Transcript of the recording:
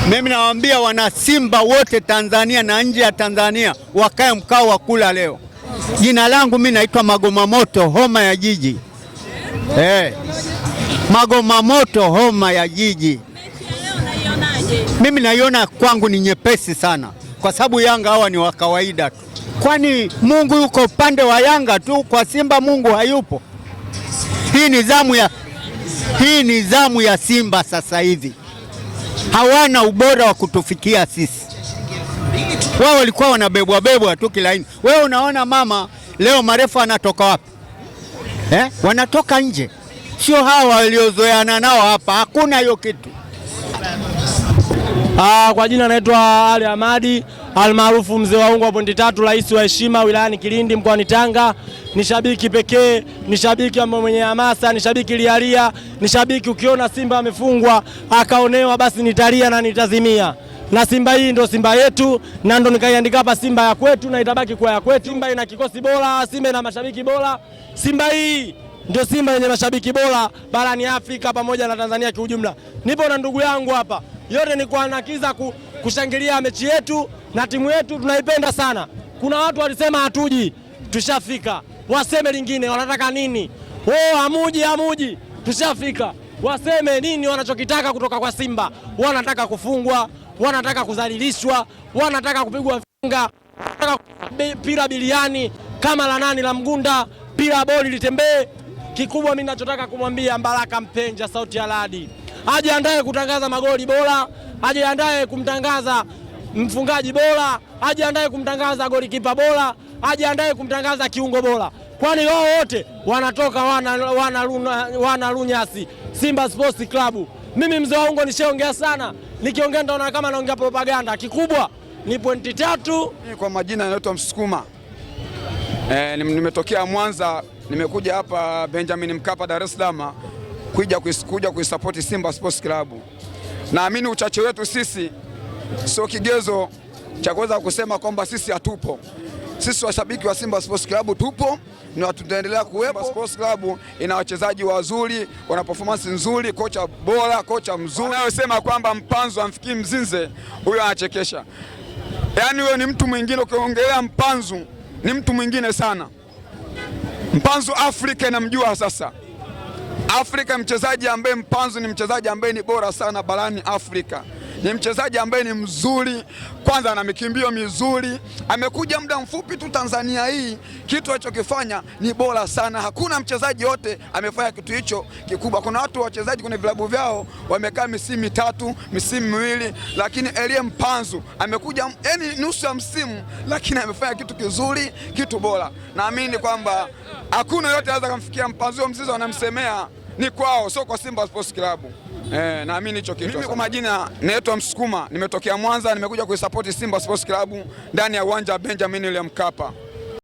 Mimi nawaambia wana Simba wote Tanzania na nje ya Tanzania wakae mkao wa kula leo. Jina langu mimi naitwa Magoma Moto, homa ya jiji. Magoma Moto, homa ya jiji. Mimi naiona kwangu ni nyepesi sana, kwa sababu Yanga hawa ni wa kawaida tu. Kwani Mungu yuko upande wa Yanga tu, kwa Simba Mungu hayupo? Hii ni zamu ya Simba sasa hivi. Hawana ubora wa kutufikia sisi. Wao walikuwa wanabebwa tu kilaini. Wewe unaona mama leo marefu anatoka wapi? Wanatoka nje. Sio hawa waliozoeana nao hapa. Hakuna hiyo kitu. Kwa jina naitwa Ali Ahmadi almaarufu mzee wa ungo wa pointi 3, rais wa heshima wilayani Kilindi mkoani Tanga. Ni shabiki pekee, ni shabiki ambaye mwenye hamasa, ni shabiki lialia, ni shabiki ukiona Simba amefungwa akaonewa basi nitalia na nitazimia. Na Simba hii ndio Simba yetu, na ndo nikaiandika hapa Simba ya kwetu na itabaki kwa ya kwetu. Simba ina kikosi bora, Simba ina mashabiki bora. Simba hii ndio Simba yenye mashabiki bora barani Afrika pamoja na Tanzania kiujumla. Nipo na ndugu yangu hapa. Yote ni kuanakiza kushangilia mechi yetu na timu yetu tunaipenda sana. Kuna watu walisema hatuji, tushafika. Waseme lingine, wanataka nini? Hamuji, tushafika. Waseme nini wanachokitaka kutoka kwa Simba? Wanataka kufungwa, wanataka kudhalilishwa, wanataka kupigwa finga, wanataka pira biliani kama la nani la Mgunda, pira boli litembee. Kikubwa mimi ninachotaka kumwambia Mbaraka Mpenja, sauti ya Ladi, ajiandae kutangaza magoli bora, ajiandae kumtangaza mfungaji bora, ajiandae kumtangaza golikipa bora, ajiandae kumtangaza kiungo bora. Kwani wao wote wanatoka wana lunyasi Simba Sports Club. Mimi mzee wa ungo nishaongea sana, nikiongea ndaona kama naongea propaganda. Kikubwa ni pointi 3. Kwa majina naitwa Msukuma. Nimetokea Mwanza, nimekuja hapa Benjamin Mkapa Dar es Salaam kuja kuisupport Simba Sports Club. Naamini uchache wetu sisi sio kigezo cha kuweza kusema kwamba sisi hatupo. Sisi washabiki wa Simba Sports Club tupo na tutaendelea kuwepo. Sports Club ina wachezaji wazuri, wana performance nzuri, kocha bora, kocha mzuri. Anayosema kwamba Mpanzu amfikii Mzinze, huyo anachekesha. Yaani huyo ni mtu mwingine, ukiongelea Mpanzu ni mtu mwingine sana. Mpanzu Afrika inamjua sasa. Afrika mchezaji ambaye Mpanzu ni mchezaji ambaye ni bora sana barani Afrika. Ni mchezaji ambaye ni mzuri, kwanza ana mikimbio mizuri. Amekuja muda mfupi tu Tanzania hii, kitu alichokifanya ni bora sana. Hakuna mchezaji yote amefanya kitu hicho kikubwa. Kuna watu wachezaji kwenye vilabu vyao wamekaa misimu 3, misimu 2, lakini Elie Mpanzu amekuja nusu ya msimu, lakini amefanya kitu kizuri, kitu bora. Naamini kwamba hakuna yote anaweza kumfikia Mpanzu. Mzizi wanamsemea ni kwao, sio kwa Simba Sports Club. Naamini hicho kitu. Mimi kwa majina naitwa Msukuma, nimetokea Mwanza, nimekuja kuisupport Simba Sports Club ndani ya uwanja wa Benjamin Mkapa.